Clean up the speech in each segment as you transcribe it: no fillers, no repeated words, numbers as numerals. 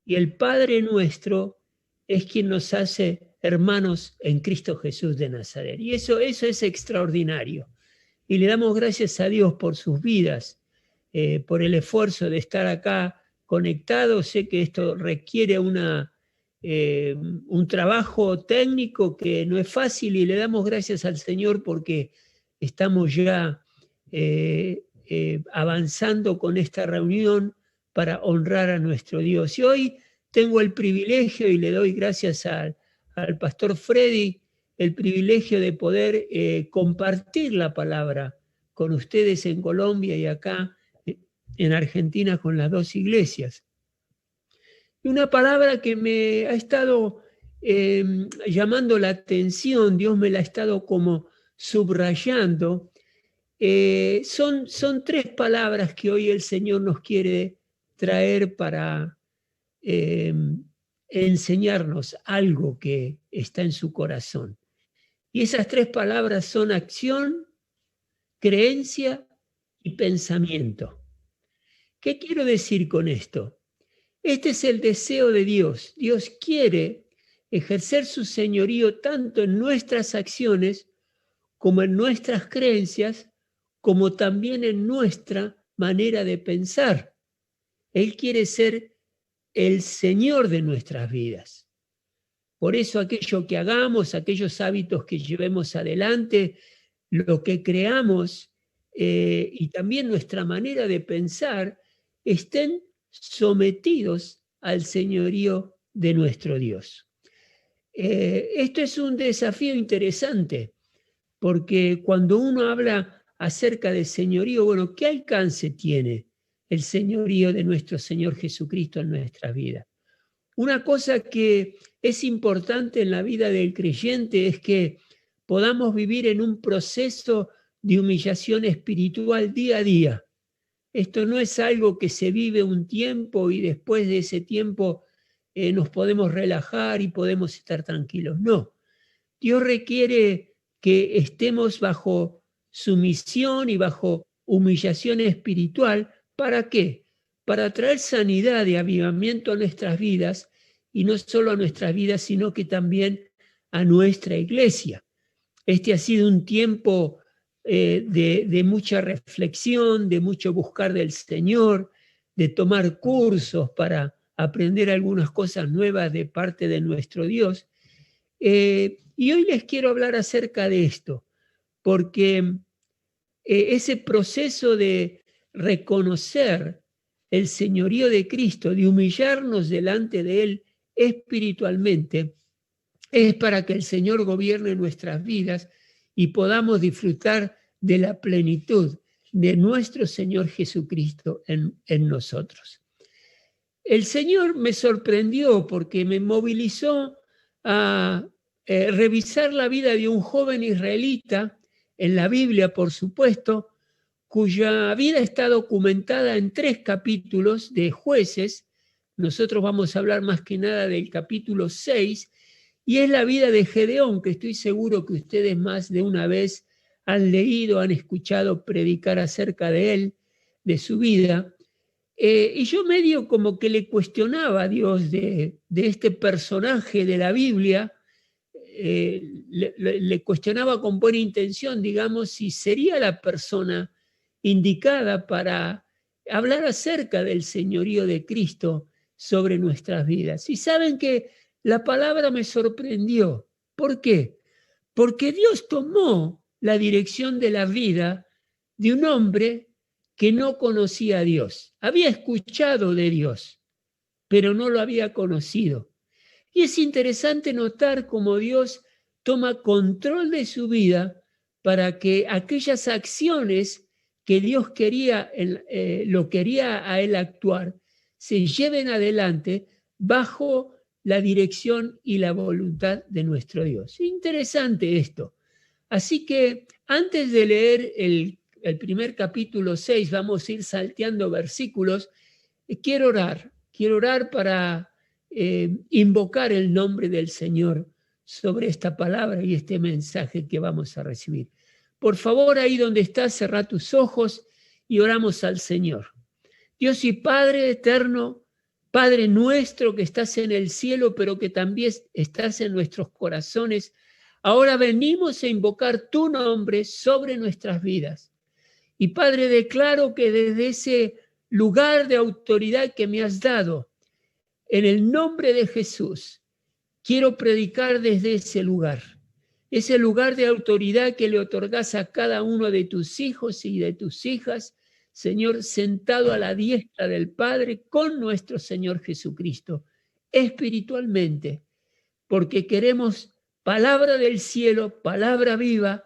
y el Padre nuestro es quien nos hace hermanos en Cristo Jesús de Nazaret. Y eso es extraordinario. Y le damos gracias a Dios por sus vidas, por el esfuerzo de estar acá conectados. Sé que esto requiere un trabajo técnico que no es fácil, y le damos gracias al Señor porque estamos ya avanzando con esta reunión para honrar a nuestro Dios. Y hoy tengo el privilegio, y le doy gracias al pastor Freddy, el privilegio de poder compartir la palabra con ustedes en Colombia y acá en Argentina con las dos iglesias. Y una palabra que me ha estado llamando la atención, Dios me la ha estado como subrayando, son tres palabras que hoy el Señor nos quiere traer para enseñarnos algo que está en su corazón. Y esas tres palabras son acción, creencia y pensamiento. ¿Qué quiero decir con esto? Este es el deseo de Dios. Dios quiere ejercer su señorío tanto en nuestras acciones como en nuestras creencias, como también en nuestra manera de pensar. Él quiere ser el Señor de nuestras vidas. Por eso aquello que hagamos, aquellos hábitos que llevemos adelante, lo que creamos y también nuestra manera de pensar, estén sometidos al señorío de nuestro Dios. Esto es un desafío interesante, porque cuando uno habla acerca del señorío, bueno, ¿qué alcance tiene el señorío de nuestro Señor Jesucristo en nuestra vida? Una cosa que es importante en la vida del creyente es que podamos vivir en un proceso de humillación espiritual día a día. Esto no es algo que se vive un tiempo y después de ese tiempo nos podemos relajar y podemos estar tranquilos. No, Dios requiere que estemos bajo sumisión y bajo humillación espiritual. ¿Para qué? Para traer sanidad y avivamiento a nuestras vidas, y no solo a nuestras vidas, sino que también a nuestra iglesia. Este ha sido un tiempo de mucha reflexión, de mucho buscar del Señor, de tomar cursos para aprender algunas cosas nuevas de parte de nuestro Dios. Y hoy les quiero hablar acerca de esto, porque ese proceso de reconocer el señorío de Cristo, de humillarnos delante de Él espiritualmente, es para que el Señor gobierne nuestras vidas y podamos disfrutar de la plenitud de nuestro Señor Jesucristo en nosotros. El Señor me sorprendió porque me movilizó a revisar la vida de un joven israelita, en la Biblia, por supuesto, cuya vida está documentada en 3 capítulos de Jueces. Nosotros vamos a hablar más que nada del capítulo 6, y es la vida de Gedeón, que estoy seguro que ustedes más de una vez han leído, han escuchado predicar acerca de él, de su vida. Y yo medio como que le cuestionaba a Dios de este personaje de la Biblia, le cuestionaba con buena intención, digamos, si sería la persona indicada para hablar acerca del señorío de Cristo sobre nuestras vidas. Y saben que la palabra me sorprendió. ¿Por qué? Porque Dios tomó la dirección de la vida de un hombre que no conocía a Dios. Había escuchado de Dios, pero no lo había conocido. Y es interesante notar cómo Dios toma control de su vida para que aquellas acciones que Dios quería, lo quería a él actuar, se lleven adelante bajo la dirección y la voluntad de nuestro Dios. Interesante esto. Así que antes de leer el primer capítulo 6, vamos a ir salteando versículos. Quiero orar para invocar el nombre del Señor sobre esta palabra y este mensaje que vamos a recibir. Por favor, ahí donde estás, cerrá tus ojos y oramos al Señor. Dios y Padre eterno, Padre nuestro que estás en el cielo, pero que también estás en nuestros corazones, ahora venimos a invocar tu nombre sobre nuestras vidas. Y Padre, declaro que desde ese lugar de autoridad que me has dado, en el nombre de Jesús, quiero predicar desde ese lugar de autoridad que le otorgas a cada uno de tus hijos y de tus hijas, Señor, sentado a la diestra del Padre con nuestro Señor Jesucristo, espiritualmente, porque queremos palabra del cielo, palabra viva,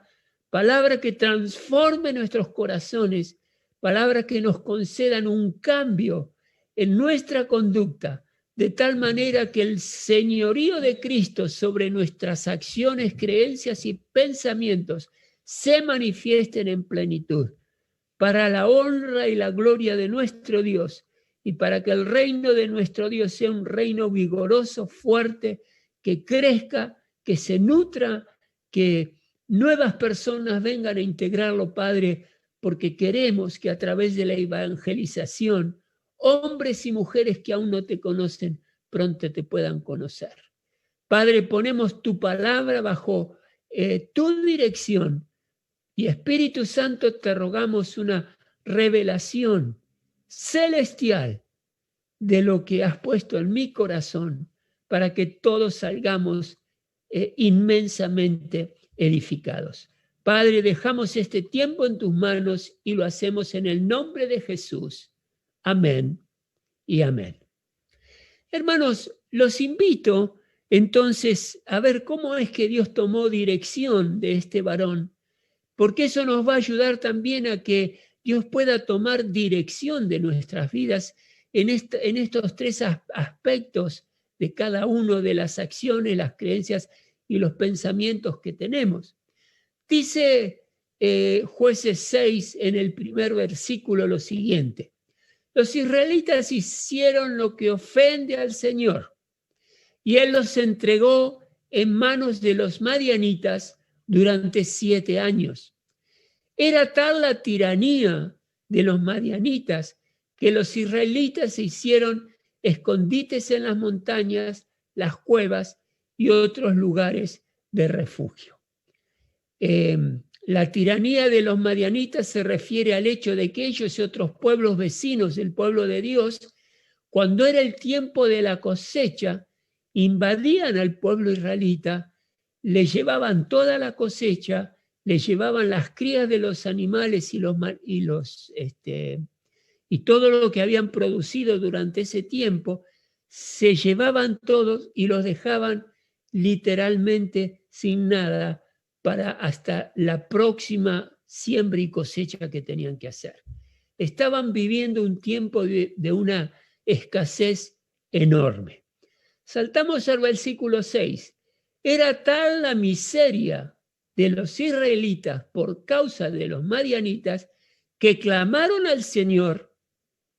palabra que transforme nuestros corazones, palabra que nos concedan un cambio en nuestra conducta, de tal manera que el señorío de Cristo sobre nuestras acciones, creencias y pensamientos se manifiesten en plenitud, para la honra y la gloria de nuestro Dios, y para que el reino de nuestro Dios sea un reino vigoroso, fuerte, que crezca, que se nutra, que nuevas personas vengan a integrarlo, Padre, porque queremos que a través de la evangelización, hombres y mujeres que aún no te conocen, pronto te puedan conocer. Padre, ponemos tu palabra bajo tu dirección y Espíritu Santo, te rogamos una revelación celestial de lo que has puesto en mi corazón para que todos salgamos inmensamente edificados. Padre, dejamos este tiempo en tus manos y lo hacemos en el nombre de Jesús. Amén y amén. Hermanos, los invito entonces a ver cómo es que Dios tomó dirección de este varón, porque eso nos va a ayudar también a que Dios pueda tomar dirección de nuestras vidas en estos tres aspectos de cada uno de las acciones, las creencias y los pensamientos que tenemos. Dice Jueces 6 en el primer versículo lo siguiente: los israelitas hicieron lo que ofende al Señor, y Él los entregó en manos de los madianitas durante 7 años. Era tal la tiranía de los madianitas que los israelitas se hicieron escondites en las montañas, las cuevas y otros lugares de refugio. La tiranía de los madianitas se refiere al hecho de que ellos y otros pueblos vecinos del pueblo de Dios, cuando era el tiempo de la cosecha, invadían al pueblo israelita, le llevaban toda la cosecha, le llevaban las crías de los animales y todo lo que habían producido durante ese tiempo, se llevaban todos y los dejaban literalmente sin nada para hasta la próxima siembra y cosecha que tenían que hacer. Estaban viviendo un tiempo de una escasez enorme. Saltamos al versículo 6. Era tal la miseria de los israelitas por causa de los madianitas que clamaron al Señor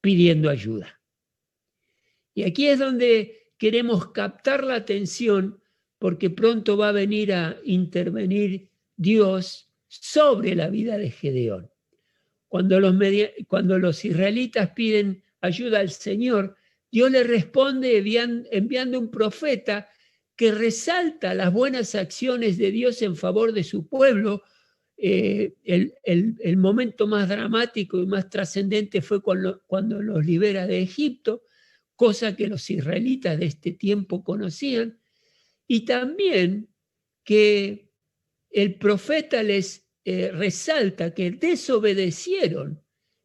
pidiendo ayuda. Y aquí es donde queremos captar la atención, porque pronto va a venir a intervenir Dios sobre la vida de Gedeón. Cuando los israelitas piden ayuda al Señor, Dios les responde enviando un profeta que resalta las buenas acciones de Dios en favor de su pueblo. El momento más dramático y más trascendente fue cuando los libera de Egipto, cosa que los israelitas de este tiempo conocían, y también que el profeta les resalta que desobedecieron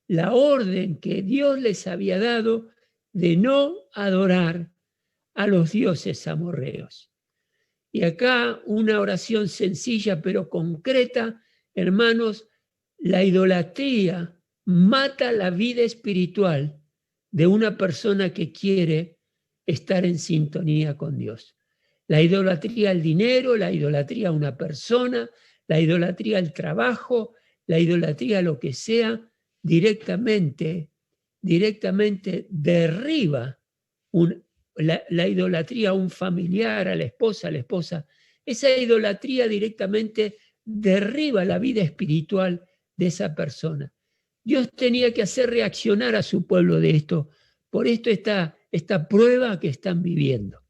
la orden que Dios les había dado de no adorar a los dioses amorreos. Y acá una oración sencilla pero concreta, hermanos: la idolatría mata la vida espiritual de una persona que quiere estar en sintonía con Dios. La idolatría al dinero, la idolatría a una persona, la idolatría al trabajo, la idolatría a lo que sea, directamente derriba la idolatría a un familiar, a la esposa. Esa idolatría directamente derriba la vida espiritual de esa persona. Dios tenía que hacer reaccionar a su pueblo de esto. Por esto esta esta prueba que están viviendo.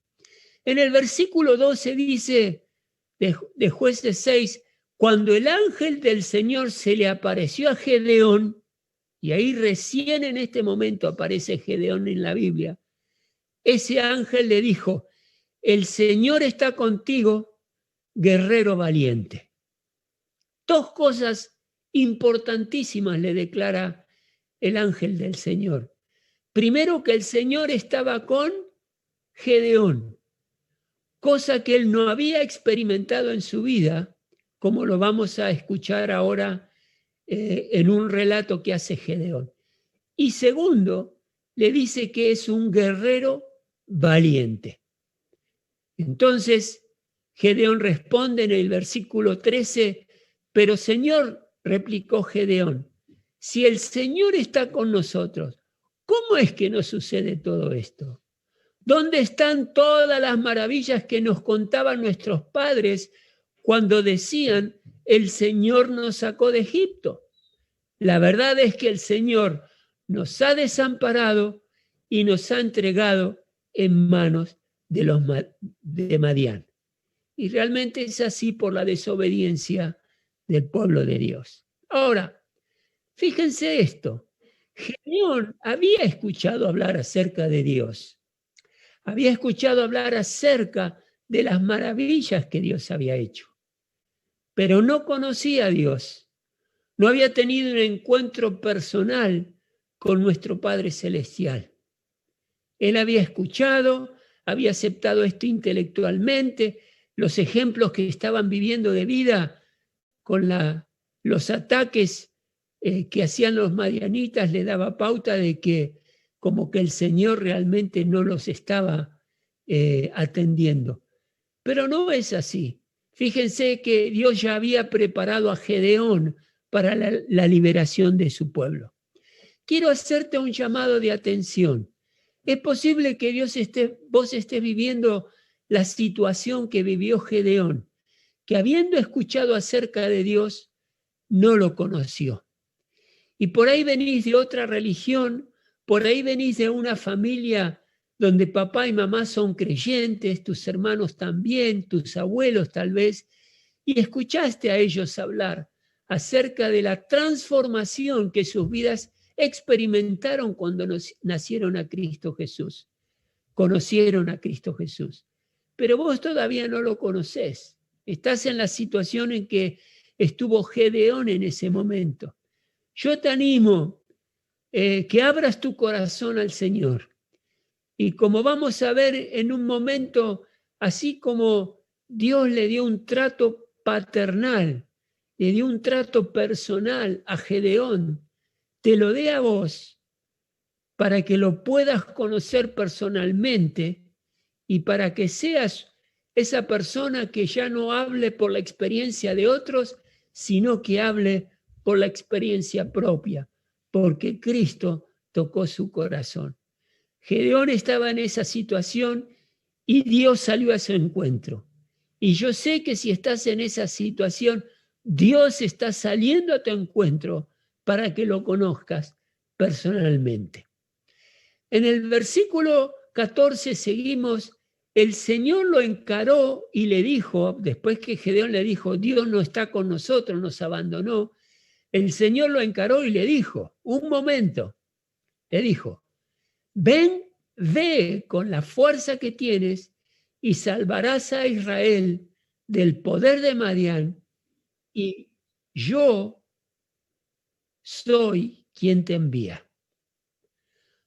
En el versículo 12 dice de Jueces 6, cuando el ángel del Señor se le apareció a Gedeón, y ahí recién en este momento aparece Gedeón en la Biblia, ese ángel le dijo, el Señor está contigo, guerrero valiente. Dos cosas importantísimas le declara el ángel del Señor. Primero, que el Señor estaba con Gedeón, cosa que él no había experimentado en su vida, como lo vamos a escuchar ahora en un relato que hace Gedeón. Y segundo, le dice que es un guerrero valiente. Entonces, Gedeón responde en el versículo 13, pero Señor, replicó Gedeón, si el Señor está con nosotros, ¿cómo es que nos sucede todo esto? ¿Dónde están todas las maravillas que nos contaban nuestros padres cuando decían, el Señor nos sacó de Egipto? La verdad es que el Señor nos ha desamparado y nos ha entregado en manos de Madián. Y realmente es así por la desobediencia del pueblo de Dios. Ahora, fíjense esto. Gedeón había escuchado hablar acerca de Dios. Había escuchado hablar acerca de las maravillas que Dios había hecho. Pero no conocía a Dios. No había tenido un encuentro personal con nuestro Padre Celestial. Él había escuchado, había aceptado esto intelectualmente, los ejemplos que estaban viviendo de vida con los ataques que hacían los madianitas le daba pauta de que como que el Señor realmente no los estaba atendiendo. Pero no es así. Fíjense que Dios ya había preparado a Gedeón para la liberación de su pueblo. Quiero hacerte un llamado de atención. Es posible que vos estés viviendo la situación que vivió Gedeón, que habiendo escuchado acerca de Dios, no lo conoció. Y por ahí venís de otra religión, por ahí venís de una familia donde papá y mamá son creyentes, tus hermanos también, tus abuelos tal vez, y escuchaste a ellos hablar acerca de la transformación que sus vidas experimentaron cuando nacieron a Cristo Jesús, conocieron a Cristo Jesús. Pero vos todavía no lo conocés. Estás en la situación en que estuvo Gedeón en ese momento. Yo te animo que abras tu corazón al Señor. Y como vamos a ver en un momento, así como Dios le dio un trato paternal, le dio un trato personal a Gedeón, te lo dé a vos para que lo puedas conocer personalmente y para que seas esa persona que ya no hable por la experiencia de otros, sino que hable por la experiencia propia, porque Cristo tocó su corazón. Gedeón estaba en esa situación y Dios salió a su encuentro. Y yo sé que si estás en esa situación, Dios está saliendo a tu encuentro para que lo conozcas personalmente. En el versículo 14 seguimos, el Señor lo encaró y le dijo, después que Gedeón le dijo, Dios no está con nosotros, nos abandonó, el Señor lo encaró y le dijo, un momento, le dijo, ve con la fuerza que tienes y salvarás a Israel del poder de Madián, y yo soy quien te envía.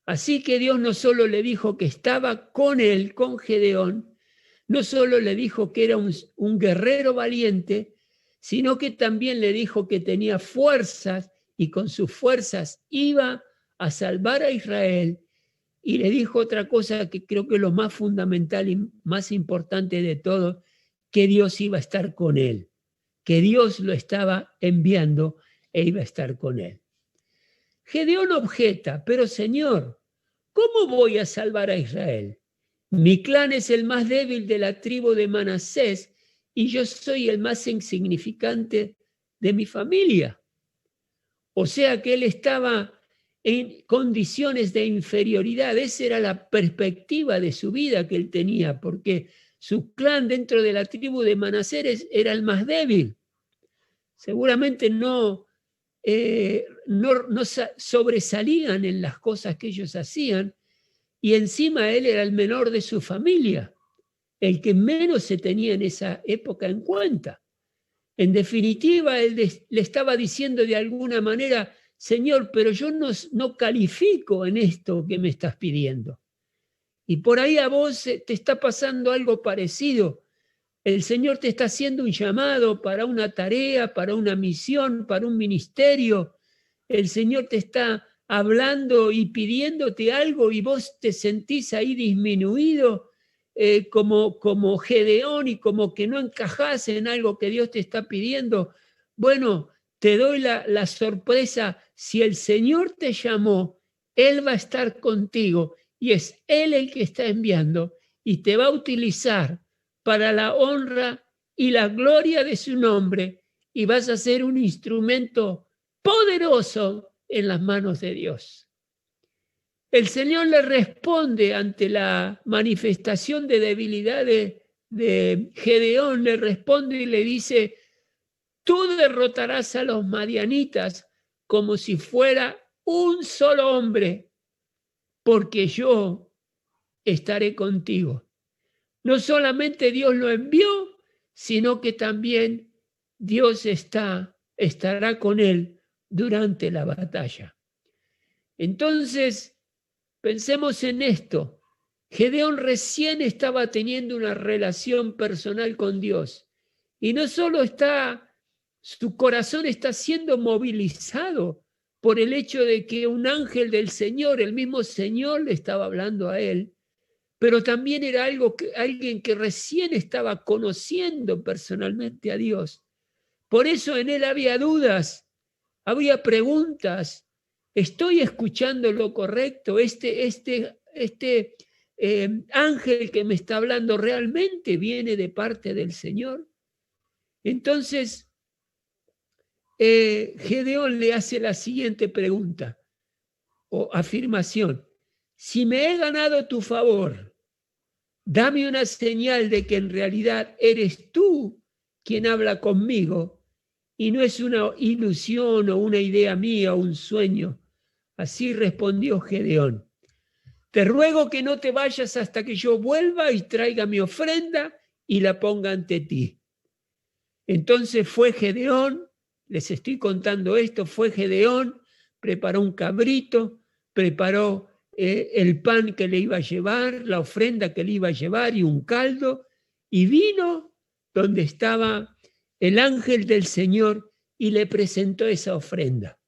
Así que Dios no solo le dijo que estaba con él, con Gedeón, no solo le dijo que era un guerrero valiente, sino que también le dijo que tenía fuerzas y con sus fuerzas iba a salvar a Israel. Y le dijo otra cosa que creo que es lo más fundamental y más importante de todo, que Dios iba a estar con él, que Dios lo estaba enviando e iba a estar con él. Gedeón objeta, pero Señor, ¿cómo voy a salvar a Israel? Mi clan es el más débil de la tribu de Manasés y yo soy el más insignificante de mi familia. O sea que él estaba en condiciones de inferioridad. Esa era la perspectiva de su vida que él tenía, porque su clan dentro de la tribu de Manasés era el más débil. Seguramente no sobresalían en las cosas que ellos hacían, y encima él era el menor de su familia, el que menos se tenía en esa época en cuenta. En definitiva, él le estaba diciendo de alguna manera: Señor, pero yo no califico en esto que me estás pidiendo. Y por ahí a vos te está pasando algo parecido. El Señor te está haciendo un llamado para una tarea, para una misión, para un ministerio. El Señor te está hablando y pidiéndote algo y vos te sentís ahí disminuido, como Gedeón, y como que no encajás en algo que Dios te está pidiendo. Bueno, te doy la sorpresa: si el Señor te llamó, Él va a estar contigo y es Él el que está enviando y te va a utilizar para la honra y la gloria de su nombre, y vas a ser un instrumento poderoso en las manos de Dios. El Señor le responde ante la manifestación de debilidad de Gedeón, le responde y le dice: tú derrotarás a los madianitas como si fuera un solo hombre, porque yo estaré contigo. No solamente Dios lo envió, sino que también Dios estará con él durante la batalla. Entonces, pensemos en esto. Gedeón recién estaba teniendo una relación personal con Dios, y no solo su corazón está siendo movilizado por el hecho de que un ángel del Señor, el mismo Señor, le estaba hablando a él, pero también era alguien que recién estaba conociendo personalmente a Dios. Por eso en él había dudas, había preguntas. ¿Estoy escuchando lo correcto? Este ángel que me está hablando realmente viene de parte del Señor. Entonces, Gedeón le hace la siguiente pregunta o afirmación: si me he ganado tu favor, dame una señal de que en realidad eres tú quien habla conmigo y no es una ilusión o una idea mía o un sueño. Así respondió Gedeón: te ruego que no te vayas hasta que yo vuelva y traiga mi ofrenda y la ponga ante ti. Entonces fue Gedeón, les estoy contando esto, fue Gedeón, preparó un cabrito, preparó el pan que le iba a llevar, la ofrenda que le iba a llevar y un caldo, y vino donde estaba el ángel del Señor y le presentó esa ofrenda.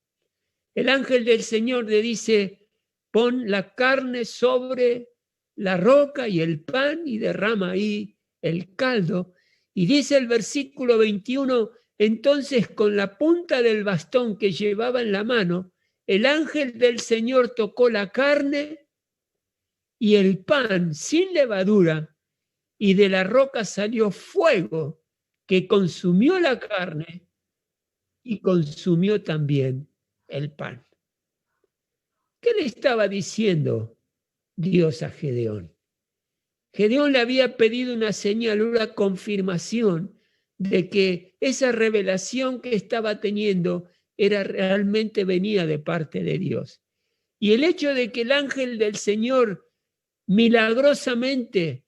El ángel del Señor le dice: pon la carne sobre la roca y el pan y derrama ahí el caldo. Y dice el versículo 21, entonces con la punta del bastón que llevaba en la mano, el ángel del Señor tocó la carne y el pan sin levadura, y de la roca salió fuego que consumió la carne y consumió también el pan. ¿Qué le estaba diciendo Dios a Gedeón? Gedeón le había pedido una señal, una confirmación de que esa revelación que estaba teniendo era realmente venida de parte de Dios. Y el hecho de que el ángel del Señor milagrosamente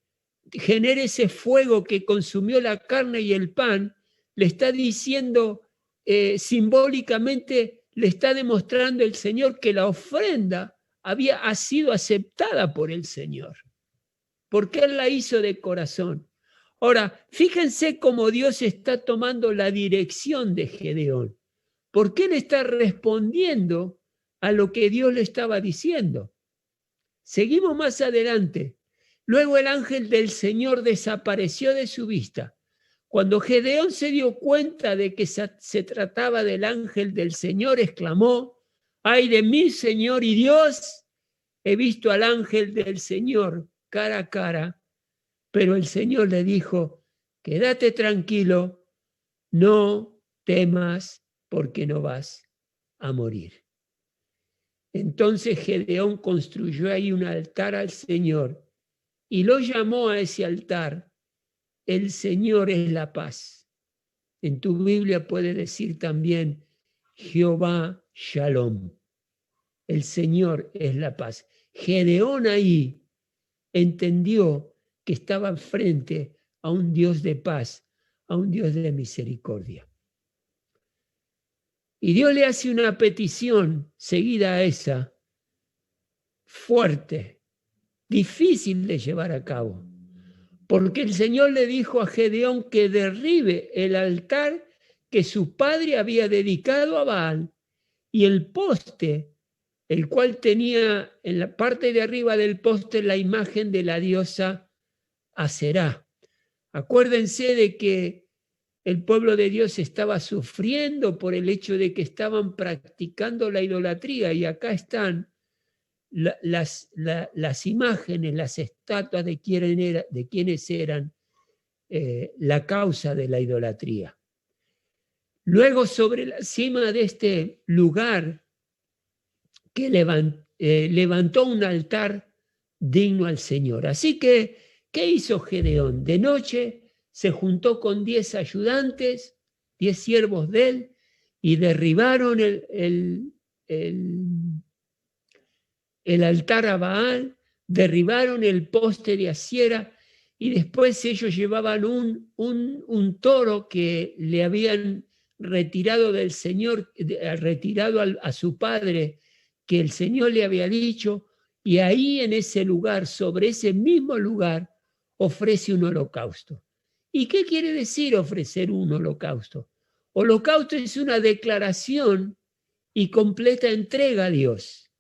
genere ese fuego que consumió la carne y el pan, le está diciendo simbólicamente, le está demostrando el Señor que la ofrenda ha sido aceptada por el Señor, porque Él la hizo de corazón. Ahora, fíjense cómo Dios está tomando la dirección de Gedeón, porque Él está respondiendo a lo que Dios le estaba diciendo. Seguimos más adelante. Luego el ángel del Señor desapareció de su vista. Cuando Gedeón se dio cuenta de que se trataba del ángel del Señor, exclamó: ¡ay de mí, Señor y Dios! He visto al ángel del Señor cara a cara. Pero el Señor le dijo: quédate tranquilo, no temas, porque no vas a morir. Entonces Gedeón construyó ahí un altar al Señor y lo llamó a ese altar: el Señor es la paz. En tu Biblia puede decir también Jehová Shalom. El Señor es la paz. Gedeón ahí entendió que estaba frente a un Dios de paz, a un Dios de misericordia. Y Dios le hace una petición seguida a esa, fuerte, difícil de llevar a cabo, porque el Señor le dijo a Gedeón que derribe el altar que su padre había dedicado a Baal y el poste, el cual tenía en la parte de arriba del poste la imagen de la diosa Aserá. Acuérdense de que el pueblo de Dios estaba sufriendo por el hecho de que estaban practicando la idolatría, y acá están las imágenes, las estatuas de quienes eran la causa de la idolatría. Luego, sobre la cima de este lugar, que levantó un altar digno al Señor. Así que, ¿qué hizo Gedeón? De noche se juntó con 10 ayudantes, 10 siervos de él, y derribaron el altar a Baal, derribaron el poste de Asiera, y después ellos llevaban un toro que le habían retirado del Señor, retirado a su padre, que el Señor le había dicho, y ahí en ese lugar, sobre ese mismo lugar, ofrece un holocausto. ¿Y qué quiere decir ofrecer un holocausto? Holocausto es una declaración y completa entrega a Dios.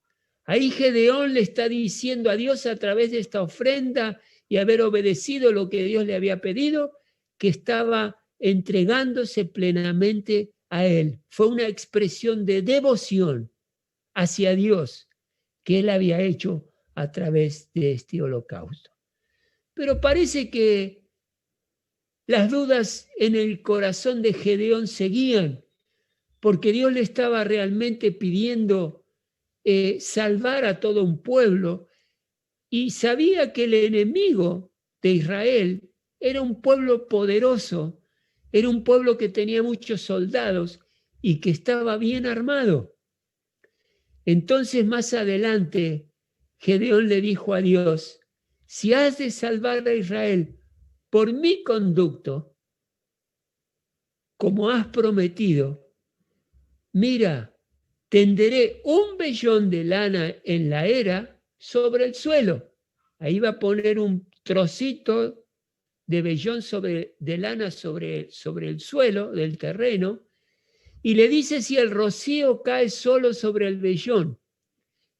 Ahí Gedeón le está diciendo a Dios, a través de esta ofrenda y haber obedecido lo que Dios le había pedido, que estaba entregándose plenamente a él. Fue una expresión de devoción hacia Dios que él había hecho a través de este holocausto. Pero parece que las dudas en el corazón de Gedeón seguían, porque Dios le estaba realmente pidiendo salvar a todo un pueblo, y sabía que el enemigo de Israel era un pueblo poderoso, era un pueblo que tenía muchos soldados y que estaba bien armado. Entonces, más adelante, Gedeón le dijo a Dios: si has de salvar a Israel por mi conducto, como has prometido, mira, tenderé un vellón de lana en la era sobre el suelo. Ahí va a poner un trocito de vellón de lana sobre el suelo del terreno, y le dice: si el rocío cae solo sobre el vellón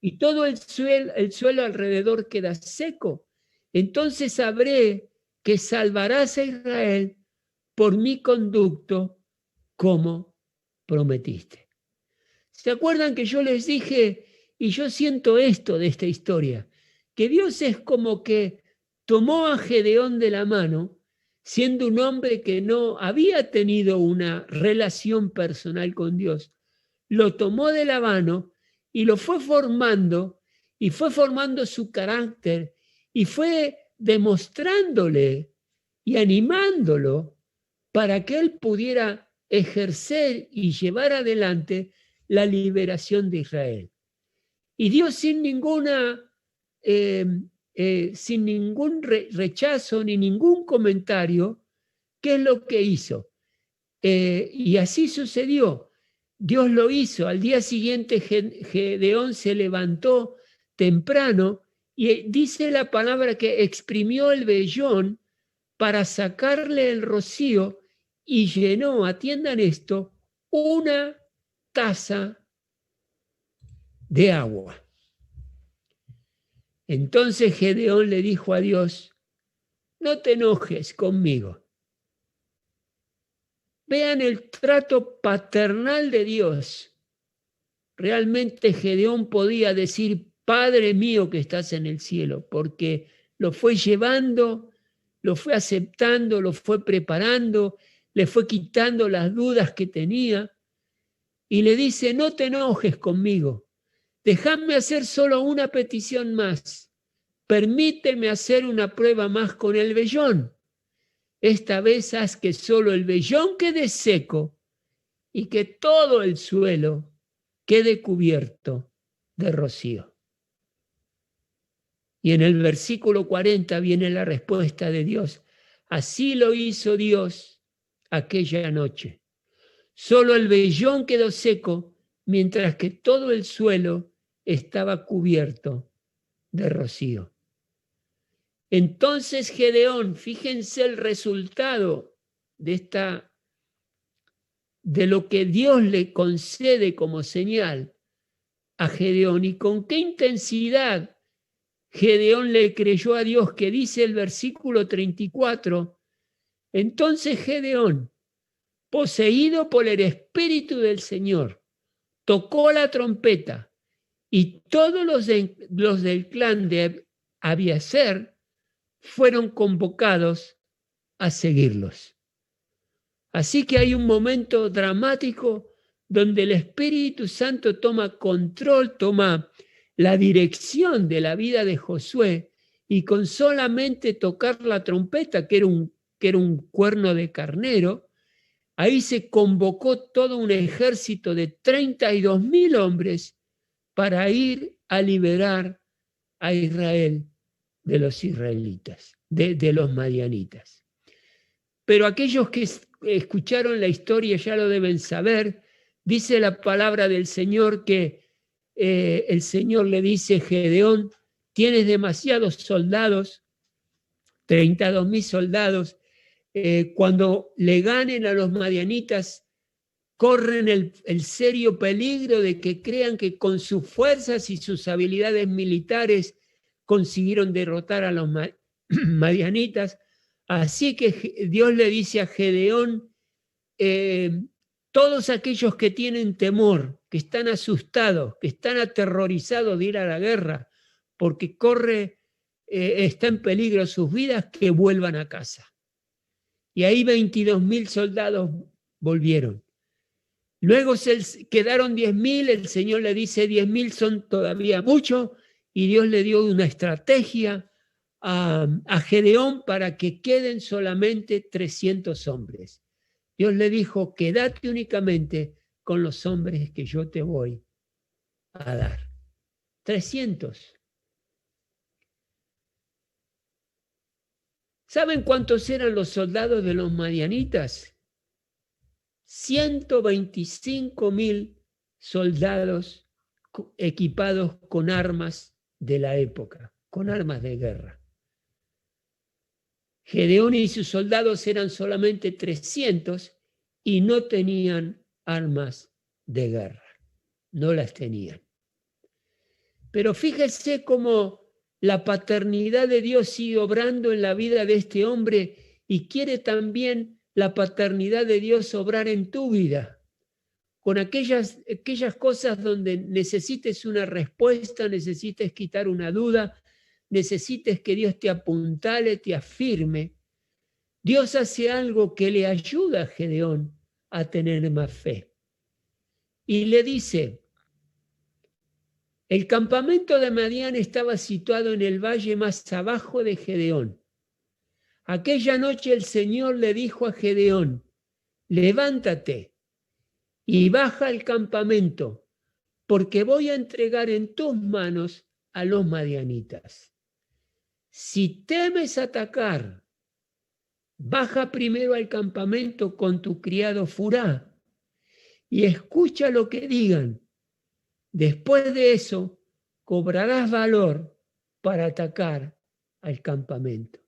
y todo el suelo alrededor queda seco, entonces sabré que salvarás a Israel por mi conducto, como prometiste. ¿Se acuerdan que yo les dije, y yo siento esto de esta historia, que Dios es como que tomó a Gedeón de la mano, siendo un hombre que no había tenido una relación personal con Dios, lo tomó de la mano y lo fue formando, y fue formando su carácter, y fue demostrándole y animándolo para que él pudiera ejercer y llevar adelante la liberación de Israel. Y Dios, sin ningún rechazo ni ningún comentario, ¿qué es lo que hizo? Y así sucedió. Dios lo hizo. Al día siguiente Gedeón se levantó temprano y dice la palabra que exprimió el vellón para sacarle el rocío y llenó, atiendan esto, una taza de agua. Entonces Gedeón le dijo a Dios: no te enojes conmigo. Vean el trato paternal de Dios. Realmente Gedeón podía decir: Padre mío que estás en el cielo, porque lo fue llevando, lo fue aceptando, lo fue preparando, le fue quitando las dudas que tenía, y le dice: no te enojes conmigo. Déjame hacer solo una petición más. Permíteme hacer una prueba más con el vellón. Esta vez haz que solo el vellón quede seco y que todo el suelo quede cubierto de rocío. Y en el versículo 40 viene la respuesta de Dios. Así lo hizo Dios aquella noche. Solo el vellón quedó seco, mientras que todo el suelo estaba cubierto de rocío. Entonces Gedeón, fíjense el resultado de lo que Dios le concede como señal a Gedeón y con qué intensidad Gedeón le creyó a Dios, que dice el versículo 34, entonces Gedeón, poseído por el Espíritu del Señor, tocó la trompeta y todos los del clan de Abiezer fueron convocados a seguirlos. Así que hay un momento dramático donde el Espíritu Santo toma control, toma la dirección de la vida de Josué, y con solamente tocar la trompeta, que era un cuerno de carnero, ahí se convocó todo un ejército de 32.000 hombres para ir a liberar a Israel de los israelitas, de los madianitas. Pero aquellos que escucharon la historia ya lo deben saber. Dice la palabra del Señor que el Señor le dice: Gedeón, tienes demasiados soldados, 32.000 soldados. Cuando le ganen a los madianitas, corren el serio peligro de que crean que con sus fuerzas y sus habilidades militares consiguieron derrotar a los madianitas. Así que Dios le dice a Gedeón, todos aquellos que tienen temor, que están asustados, que están aterrorizados de ir a la guerra, porque está en peligro sus vidas, que vuelvan a casa. Y ahí 22.000 soldados volvieron. Luego quedaron 10.000, el Señor le dice 10.000 son todavía mucho, y Dios le dio una estrategia a Gedeón para que queden solamente 300 hombres. Dios le dijo: quédate únicamente con los hombres que yo te voy a dar. 300. ¿Saben cuántos eran los soldados de los madianitas? 125.000 soldados equipados con armas de la época, con armas de guerra. Gedeón y sus soldados eran solamente 300 y no tenían armas de guerra, no las tenían. Pero fíjese cómo la paternidad de Dios sigue obrando en la vida de este hombre, y quiere también la paternidad de Dios obrar en tu vida, con aquellas cosas donde necesites una respuesta, necesites quitar una duda, necesites que Dios te apuntale, te afirme. Dios hace algo que le ayuda a Gedeón a tener más fe. Y le dice: el campamento de Madián estaba situado en el valle más abajo de Gedeón. Aquella noche el Señor le dijo a Gedeón: levántate y baja al campamento, porque voy a entregar en tus manos a los madianitas. Si temes atacar, baja primero al campamento con tu criado Furá y escucha lo que digan. Después de eso, cobrarás valor para atacar al campamento.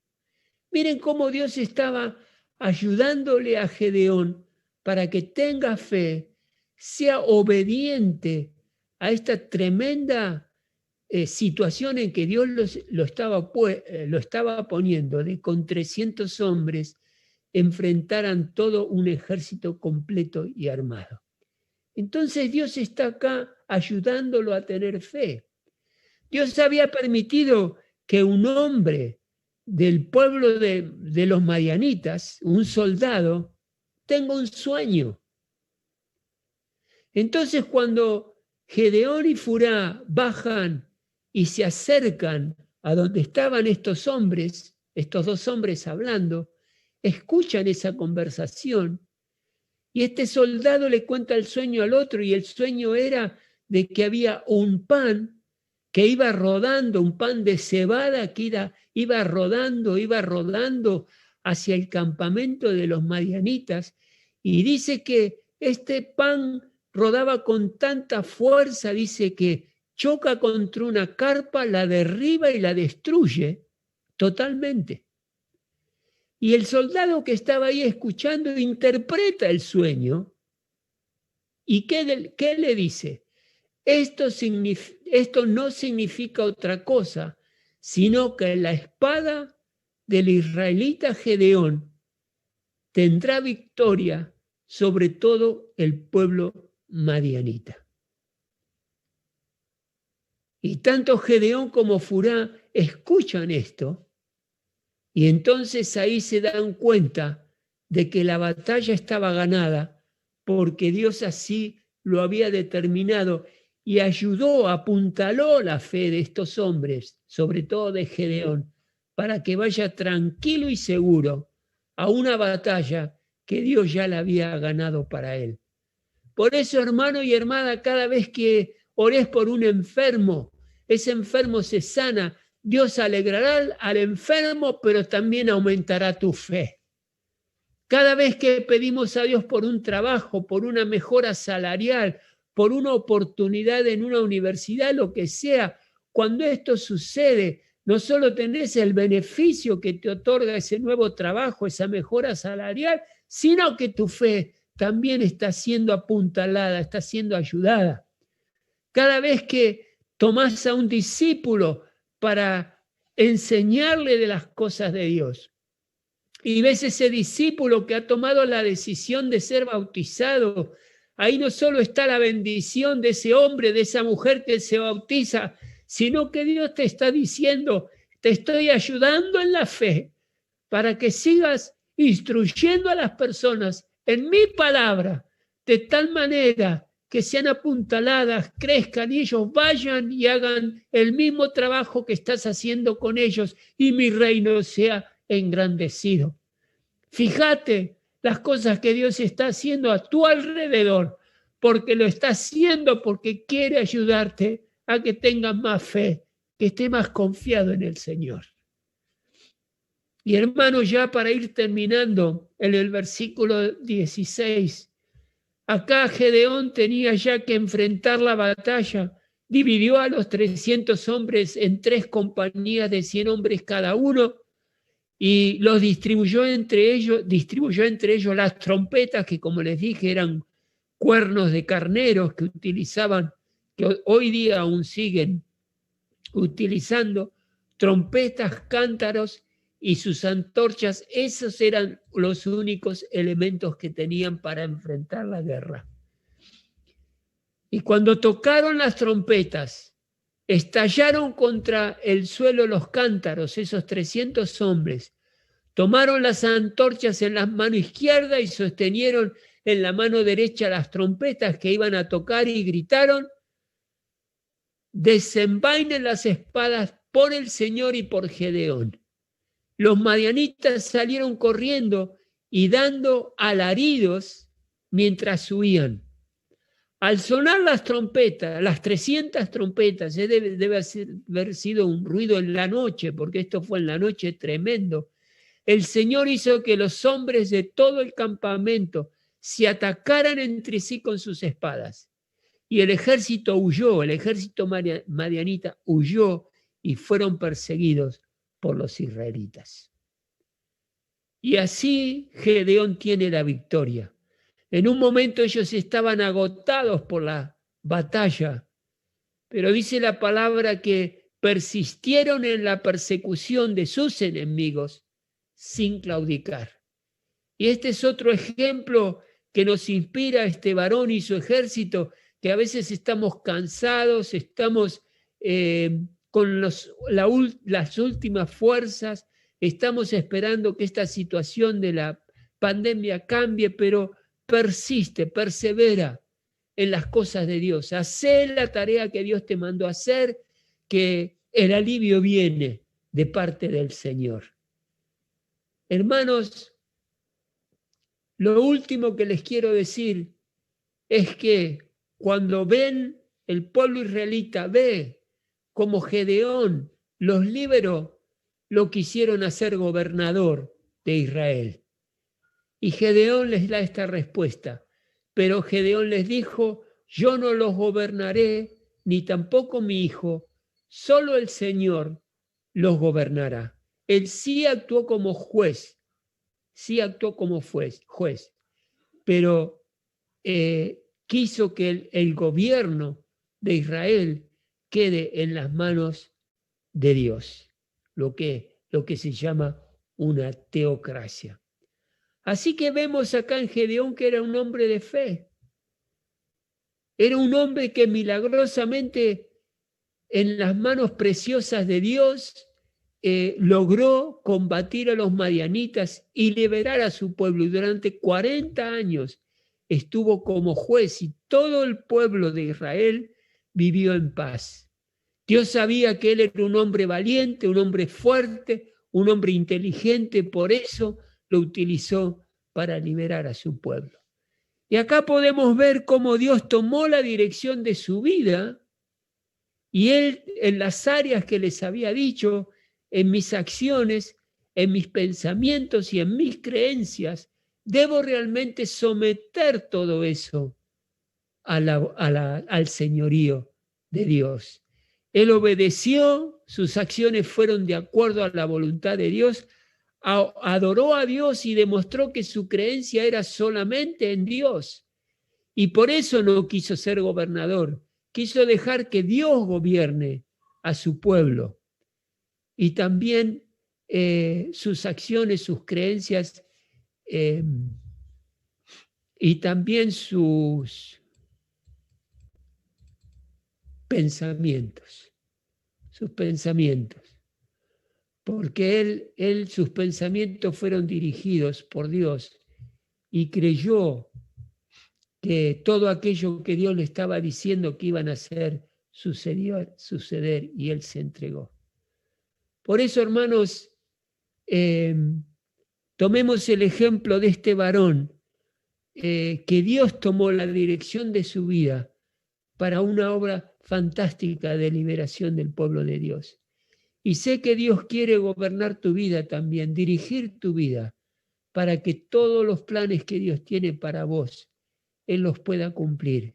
Miren cómo Dios estaba ayudándole a Gedeón para que tenga fe, sea obediente a esta tremenda situación en que Dios lo estaba poniendo, de con 300 hombres enfrentaran todo un ejército completo y armado. Entonces Dios está acá ayudándolo a tener fe. Dios había permitido que un hombre del pueblo de los madianitas, un soldado, tenga un sueño. Entonces cuando Gedeón y Furá bajan y se acercan a donde estaban estos hombres, estos dos hombres hablando, escuchan esa conversación y este soldado le cuenta el sueño al otro y el sueño era de que había un pan que iba rodando, un pan de cebada que iba rodando hacia el campamento de los madianitas, y dice que este pan rodaba con tanta fuerza, dice que choca contra una carpa, la derriba y la destruye totalmente. Y el soldado que estaba ahí escuchando interpreta el sueño. ¿Y qué le dice? Esto no significa otra cosa, sino que la espada del israelita Gedeón tendrá victoria sobre todo el pueblo madianita. Y tanto Gedeón como Furá escuchan esto, y entonces ahí se dan cuenta de que la batalla estaba ganada porque Dios así lo había determinado y apuntaló la fe de estos hombres, sobre todo de Gedeón, para que vaya tranquilo y seguro a una batalla que Dios ya la había ganado para él. Por eso, hermano y hermana, cada vez que ores por un enfermo, ese enfermo se sana, Dios alegrará al enfermo, pero también aumentará tu fe. Cada vez que pedimos a Dios por un trabajo, por una mejora salarial, por una oportunidad en una universidad, lo que sea, cuando esto sucede, no solo tenés el beneficio que te otorga ese nuevo trabajo, esa mejora salarial, sino que tu fe también está siendo apuntalada, está siendo ayudada. Cada vez que tomás a un discípulo para enseñarle de las cosas de Dios, y ves ese discípulo que ha tomado la decisión de ser bautizado, ahí no solo está la bendición de ese hombre, de esa mujer que se bautiza, sino que Dios te está diciendo, te estoy ayudando en la fe para que sigas instruyendo a las personas en mi palabra, de tal manera que sean apuntaladas, crezcan y ellos vayan y hagan el mismo trabajo que estás haciendo con ellos y mi reino sea engrandecido. Fíjate las cosas que Dios está haciendo a tu alrededor, porque lo está haciendo porque quiere ayudarte a que tengas más fe, que esté más confiado en el Señor. Y hermano, ya para ir terminando, en el versículo 16, acá Gedeón tenía ya que enfrentar la batalla, dividió a los 300 hombres en 3 compañías de 100 hombres cada uno, y los distribuyó entre ellos las trompetas, que como les dije eran cuernos de carneros que utilizaban, que hoy día aún siguen utilizando, trompetas, cántaros y sus antorchas. Esos eran los únicos elementos que tenían para enfrentar la guerra. Y cuando tocaron las trompetas, estallaron contra el suelo los cántaros, esos 300 hombres. Tomaron las antorchas en la mano izquierda y sostenieron en la mano derecha las trompetas que iban a tocar y gritaron: desenvainen las espadas por el Señor y por Gedeón. Los madianitas salieron corriendo y dando alaridos mientras huían. Al sonar las trompetas, las 300 trompetas, debe haber sido un ruido en la noche, porque esto fue en la noche tremendo. El Señor hizo que los hombres de todo el campamento se atacaran entre sí con sus espadas. Y el ejército huyó, el ejército madianita huyó y fueron perseguidos por los israelitas. Y así Gedeón tiene la victoria. En un momento ellos estaban agotados por la batalla, pero dice la palabra que persistieron en la persecución de sus enemigos sin claudicar. Y este es otro ejemplo que nos inspira a este varón y su ejército, que a veces estamos cansados, estamos con las últimas fuerzas, estamos esperando que esta situación de la pandemia cambie, pero persiste, persevera en las cosas de Dios. Hacé la tarea que Dios te mandó a hacer, que el alivio viene de parte del Señor. Hermanos, lo último que les quiero decir es que cuando ven, el pueblo israelita ve como Gedeón los liberó, lo quisieron hacer gobernador de Israel. Y Gedeón les da esta respuesta, pero Gedeón les dijo: yo no los gobernaré, ni tampoco mi hijo, solo el Señor los gobernará. Él sí actuó como juez, pero quiso que el gobierno de Israel quede en las manos de Dios, lo que se llama una teocracia. Así que vemos acá en Gedeón que era un hombre de fe. Era un hombre que milagrosamente en las manos preciosas de Dios logró combatir a los madianitas y liberar a su pueblo. Y durante 40 años estuvo como juez y todo el pueblo de Israel vivió en paz. Dios sabía que él era un hombre valiente, un hombre fuerte, un hombre inteligente, por eso lo utilizó para liberar a su pueblo. Y acá podemos ver cómo Dios tomó la dirección de su vida y él, en las áreas que les había dicho, en mis acciones, en mis pensamientos y en mis creencias, debo realmente someter todo eso al señorío de Dios. Él obedeció, sus acciones fueron de acuerdo a la voluntad de Dios, adoró a Dios y demostró que su creencia era solamente en Dios. Y por eso no quiso ser gobernador, quiso dejar que Dios gobierne a su pueblo. Y también sus acciones, sus creencias y también sus pensamientos, porque sus pensamientos fueron dirigidos por Dios y creyó que todo aquello que Dios le estaba diciendo que iban a hacer suceder y él se entregó. Por eso, hermanos, tomemos el ejemplo de este varón que Dios tomó la dirección de su vida para una obra fantástica de liberación del pueblo de Dios. Y sé que Dios quiere gobernar tu vida también, dirigir tu vida, para que todos los planes que Dios tiene para vos, Él los pueda cumplir.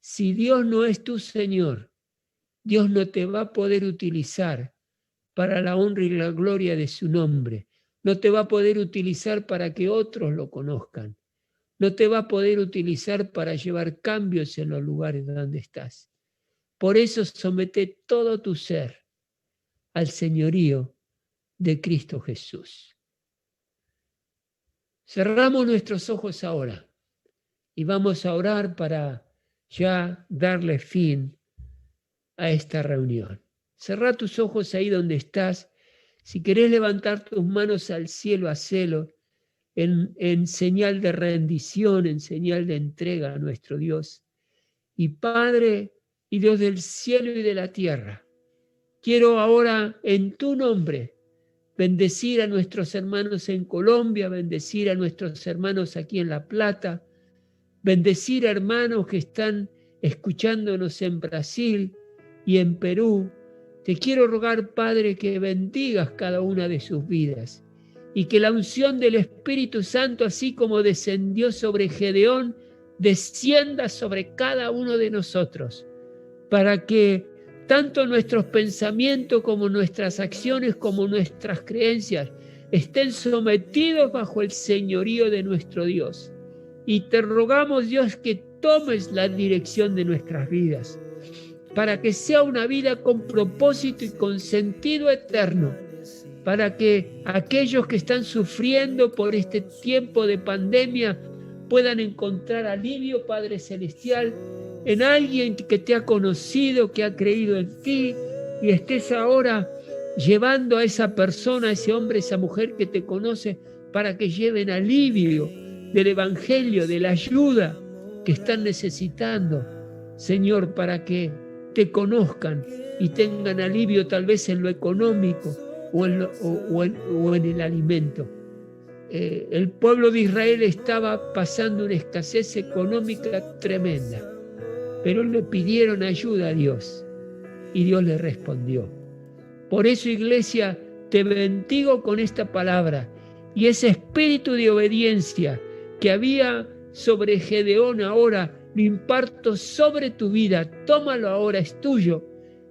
Si Dios no es tu Señor, Dios no te va a poder utilizar para la honra y la gloria de su nombre. No te va a poder utilizar para que otros lo conozcan. No te va a poder utilizar para llevar cambios en los lugares donde estás. Por eso somete todo tu ser al señorío de Cristo Jesús. Cerramos nuestros ojos ahora y vamos a orar para ya darle fin a esta reunión. Cerrá tus ojos ahí donde estás. Si querés levantar tus manos al cielo, hacelo en señal de rendición, en señal de entrega a nuestro Dios. Y Padre y Dios del cielo y de la tierra, quiero ahora en tu nombre bendecir a nuestros hermanos en Colombia, bendecir a nuestros hermanos aquí en La Plata, bendecir a hermanos que están escuchándonos en Brasil y en Perú. Te quiero rogar, Padre, que bendigas cada una de sus vidas y que la unción del Espíritu Santo, así como descendió sobre Gedeón, descienda sobre cada uno de nosotros, para que tanto nuestros pensamientos como nuestras acciones, como nuestras creencias, estén sometidos bajo el señorío de nuestro Dios. Y te rogamos, Dios, que tomes la dirección de nuestras vidas, para que sea una vida con propósito y con sentido eterno, para que aquellos que están sufriendo por este tiempo de pandemia puedan encontrar alivio, Padre Celestial, en alguien que te ha conocido, que ha creído en ti, y estés ahora llevando a esa persona, a ese hombre, esa mujer que te conoce, para que lleven alivio del Evangelio, de la ayuda que están necesitando, Señor, para que te conozcan y tengan alivio tal vez en lo económico o en el alimento. El pueblo de Israel estaba pasando una escasez económica tremenda, pero le pidieron ayuda a Dios y Dios le respondió. Por eso, iglesia, te bendigo con esta palabra, y ese espíritu de obediencia que había sobre Gedeón ahora lo imparto sobre tu vida. Tómalo ahora, es tuyo.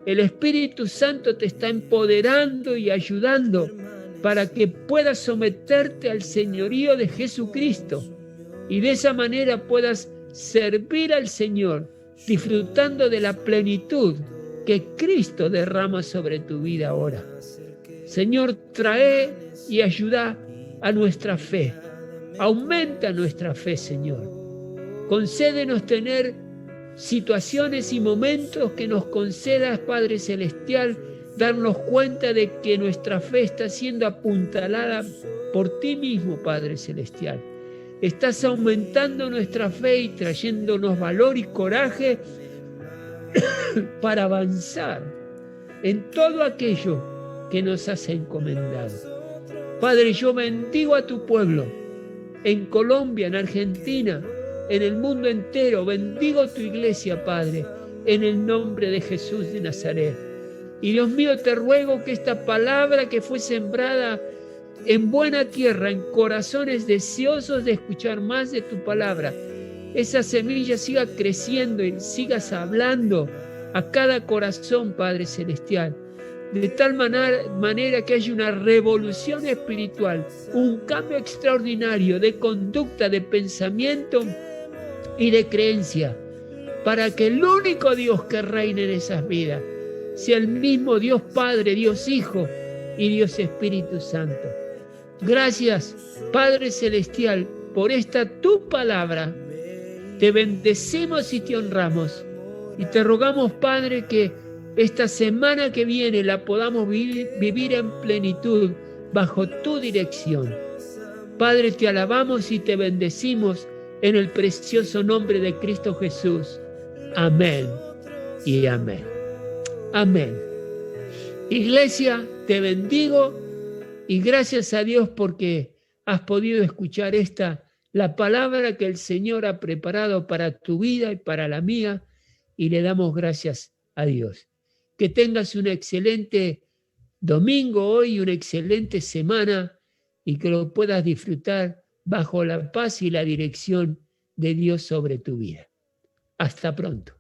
El Espíritu Santo te está empoderando y ayudando para que puedas someterte al señorío de Jesucristo y de esa manera puedas servir al Señor, disfrutando de la plenitud que Cristo derrama sobre tu vida ahora. Señor, trae y ayuda a nuestra fe. Aumenta nuestra fe, Señor. Concédenos tener situaciones y momentos que nos concedas, Padre Celestial, darnos cuenta de que nuestra fe está siendo apuntalada por ti mismo, Padre Celestial. Estás aumentando nuestra fe y trayéndonos valor y coraje para avanzar en todo aquello que nos has encomendado. Padre, yo bendigo a tu pueblo en Colombia, en Argentina, en el mundo entero. Bendigo tu iglesia, Padre, en el nombre de Jesús de Nazaret. Y Dios mío, te ruego que esta palabra que fue sembrada en buena tierra, en corazones deseosos de escuchar más de tu palabra, esa semilla siga creciendo y sigas hablando a cada corazón, Padre Celestial, de tal manera que haya una revolución espiritual, un cambio extraordinario de conducta, de pensamiento y de creencia, para que el único Dios que reine en esas vidas sea el mismo Dios Padre, Dios Hijo y Dios Espíritu Santo. Gracias, Padre Celestial, por esta tu palabra. Te bendecimos y te honramos. Y te rogamos, Padre, que esta semana que viene la podamos vivir en plenitud bajo tu dirección. Padre, te alabamos y te bendecimos en el precioso nombre de Cristo Jesús. Amén y amén. Amén. Iglesia, te bendigo y gracias a Dios porque has podido escuchar la palabra que el Señor ha preparado para tu vida y para la mía, y le damos gracias a Dios. Que tengas un excelente domingo hoy, una excelente semana, y que lo puedas disfrutar bajo la paz y la dirección de Dios sobre tu vida. Hasta pronto.